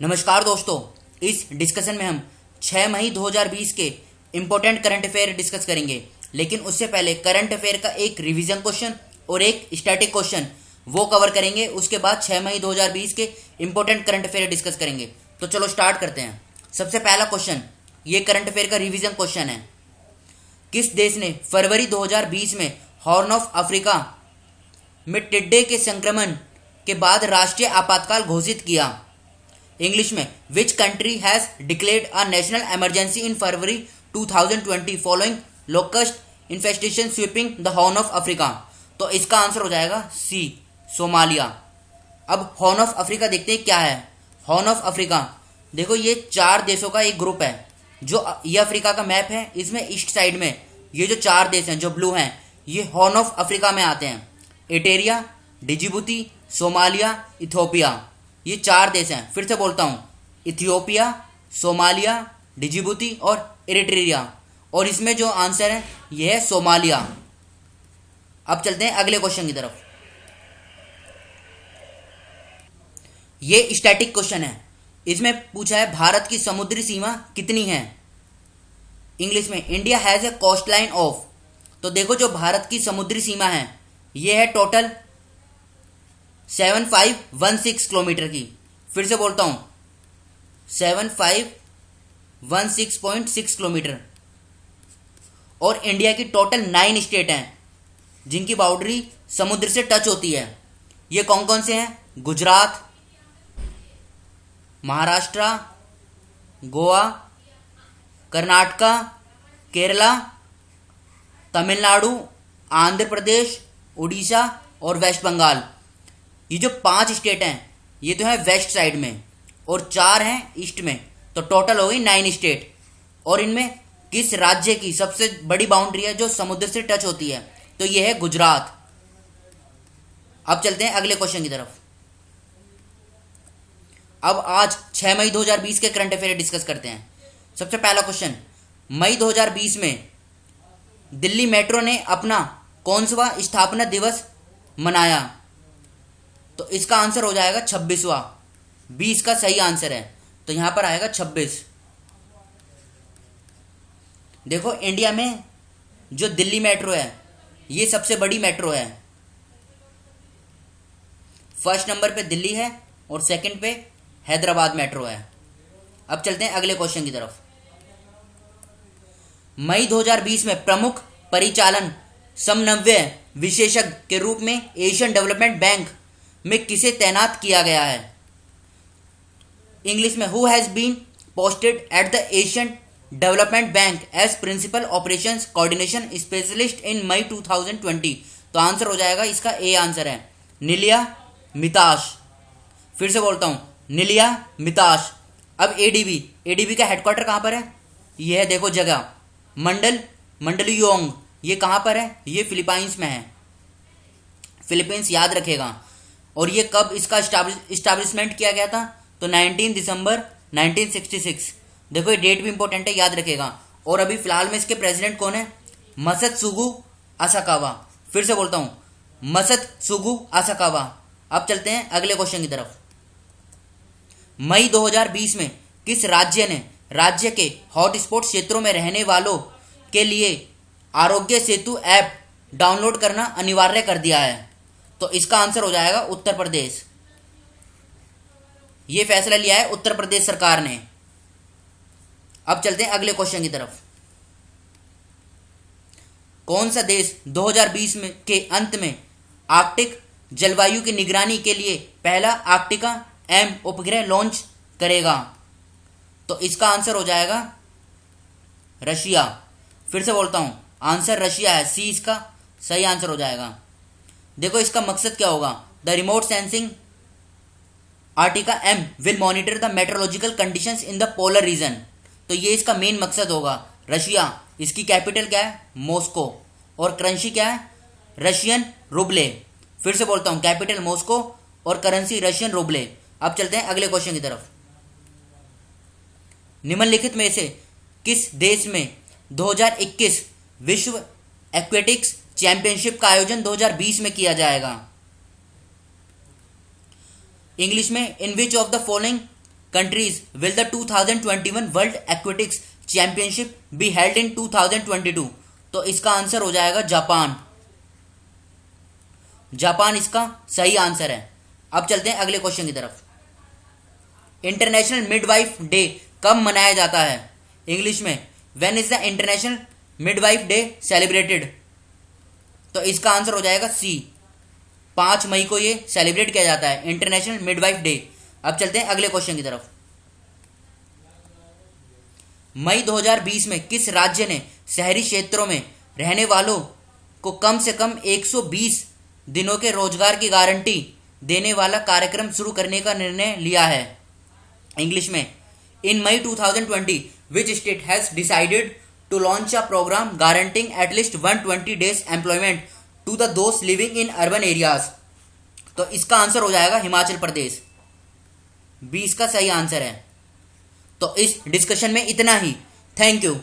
नमस्कार दोस्तों, इस डिस्कशन में हम 6 मई 2020 के इम्पोर्टेंट करंट अफेयर डिस्कस करेंगे। लेकिन उससे पहले करंट अफेयर का एक रिवीजन क्वेश्चन और एक स्टैटिक क्वेश्चन वो कवर करेंगे। उसके बाद 6 मई 2020 के इम्पोर्टेंट करंट अफेयर डिस्कस करेंगे। तो चलो स्टार्ट करते हैं। सबसे पहला क्वेश्चन, ये करंट अफेयर का रिवीजन क्वेश्चन है। किस देश ने फरवरी 2020 में हॉर्न ऑफ अफ्रीका में टिड्डे के संक्रमण के बाद राष्ट्रीय आपातकाल घोषित किया? इंग्लिश में, which country has declared a national emergency in February 2020 following locust infestation sweeping the horn of Africa? तो इसका आंसर हो जाएगा सी, सोमालिया। अब हॉर्न ऑफ अफ्रीका देखते हैं क्या है। हॉर्न ऑफ अफ्रीका, देखो ये 4 देशों का एक ग्रुप है। जो ये अफ्रीका का मैप है, इसमें ईस्ट साइड में ये जो 4 देश हैं जो ब्लू हैं, ये हॉर्न ऑफ अफ्रीका में आते हैं। इटेरिया, डिजिबुती, सोमालिया, इथियोपिया, ये 4 देश हैं। फिर से बोलता हूँ, इथियोपिया, सोमालिया, डिजिबुती और इरिट्रिया। और इसमें जो आंसर है ये है सोमालिया। अब चलते हैं अगले क्वेश्चन की तरफ। ये स्टैटिक क्वेश्चन है। इसमें पूछा है भारत की समुद्री सीमा कितनी है। इंग्लिश में, India has a coastline of. तो देखो जो भारत की समुद्री सीमा है ये है टोटल 7516 किलोमीटर की। फिर से बोलता हूं, 7516.6 किलोमीटर। और इंडिया की टोटल 9 स्टेट हैं जिनकी बाउंड्री समुद्र से टच होती है। ये कौन कौन से हैं? गुजरात, महाराष्ट्र, गोवा, कर्नाटका, केरला, तमिलनाडु, आंध्र प्रदेश, उड़ीसा और वेस्ट बंगाल। ये जो 5 स्टेट हैं ये तो है वेस्ट साइड में और 4 हैं ईस्ट में। तो टोटल हो गई 9 स्टेट। और इनमें किस राज्य की सबसे बड़ी बाउंड्री है जो समुद्र से टच होती है? तो ये है गुजरात। अब चलते हैं अगले क्वेश्चन की तरफ। अब आज 6 मई 2020 के करंट अफेयर डिस्कस करते हैं। सबसे पहला क्वेश्चन, मई 2020 में दिल्ली मेट्रो ने अपना कौनसवां स्थापना दिवस मनाया? तो इसका आंसर हो जाएगा 26वां। 20 का सही आंसर है तो यहां पर आएगा 26। देखो इंडिया में जो दिल्ली मेट्रो है ये सबसे बड़ी मेट्रो है। फर्स्ट नंबर पे दिल्ली है और सेकंड पे हैदराबाद मेट्रो है। अब चलते हैं अगले क्वेश्चन की तरफ। मई 2020 में प्रमुख परिचालन समन्वय विशेषज्ञ के रूप में एशियन डेवलपमेंट बैंक में किसे तैनात किया गया है? इंग्लिश में, who has been posted at the Asian Development Bank as principal operations coordination specialist in May 2020? तो आंसर हो जाएगा इसका ए आंसर है, निलिया मिताश। फिर से बोलता हूं, निलिया मिताश। अब एडीबी का हेडक्वार्टर कहां पर है? यह है देखो जगह, मंडलुयोंग। ये कहां पर है? ये फिलीपाइंस में है। फिलीपींस याद रखेगा। और ये कब इसका इस्टेब्लिशमेंट किया गया था? तो 19 दिसंबर 1966। देखो ये डेट भी इंपॉर्टेंट है, याद रखेगा। और अभी फिलहाल में इसके प्रेसिडेंट कौन है? मसत्सुगु असाकावा। फिर से बोलता हूं, मसत्सुगु असाकावा। अब चलते हैं अगले क्वेश्चन की तरफ। मई 2020 में किस राज्य के हॉटस्पॉट क्षेत्रों में रहने वालों के लिए आरोग्य सेतु ऐप डाउनलोड करना अनिवार्य कर दिया है? तो इसका आंसर हो जाएगा उत्तर प्रदेश। यह फैसला लिया है उत्तर प्रदेश सरकार ने। अब चलते हैं अगले क्वेश्चन की तरफ। कौन सा देश 2020 में के अंत में आर्कटिक जलवायु की निगरानी के लिए पहला आर्कटिका एम उपग्रह लॉन्च करेगा? तो इसका आंसर हो जाएगा रशिया। फिर से बोलता हूं, आंसर रशिया है, सी इसका सही आंसर हो जाएगा। देखो इसका मकसद क्या होगा? The remote sensing Arktika M will monitor the meteorological conditions in the polar region. तो ये इसका मेन मकसद होगा। रशिया, इसकी कैपिटल क्या है? मॉस्को। और करेंसी क्या है? रशियन रूबले। फिर से बोलता हूं, कैपिटल मॉस्को और करेंसी रशियन रूबले। अब चलते हैं अगले क्वेश्चन की तरफ। निम्नलिखित में से किस देश में 2021 विश्व एक्वेटिक्स चैंपियनशिप का आयोजन 2020 में किया जाएगा? इंग्लिश में, in which of the following countries will the 2021 world aquatics championship be held in 2022? तो इसका आंसर हो जाएगा जापान। जापान इसका सही आंसर है। अब चलते हैं अगले क्वेश्चन की तरफ। इंटरनेशनल मिडवाइफ डे कब मनाया जाता है? इंग्लिश में when is the international midwife day celebrated? तो इसका आंसर हो जाएगा सी, 5 मई को ये सेलिब्रेट किया जाता है, इंटरनेशनल मिडवाइफ डे। अब चलते हैं अगले क्वेश्चन की तरफ। मई 2020 में किस राज्य ने शहरी क्षेत्रों में रहने वालों को कम से कम 120 दिनों के रोजगार की गारंटी देने वाला कार्यक्रम शुरू करने का निर्णय लिया है? इंग्लिश में in May 2020 which state has decided to launch a programme guaranteeing at least 120 days employment to the दोस्त लिविंग इन अर्बन एरियाज? तो इसका आंसर हो जाएगा हिमाचल प्रदेश, 20 का सही आंसर है। तो इस डिस्कशन में इतना ही। Thank you.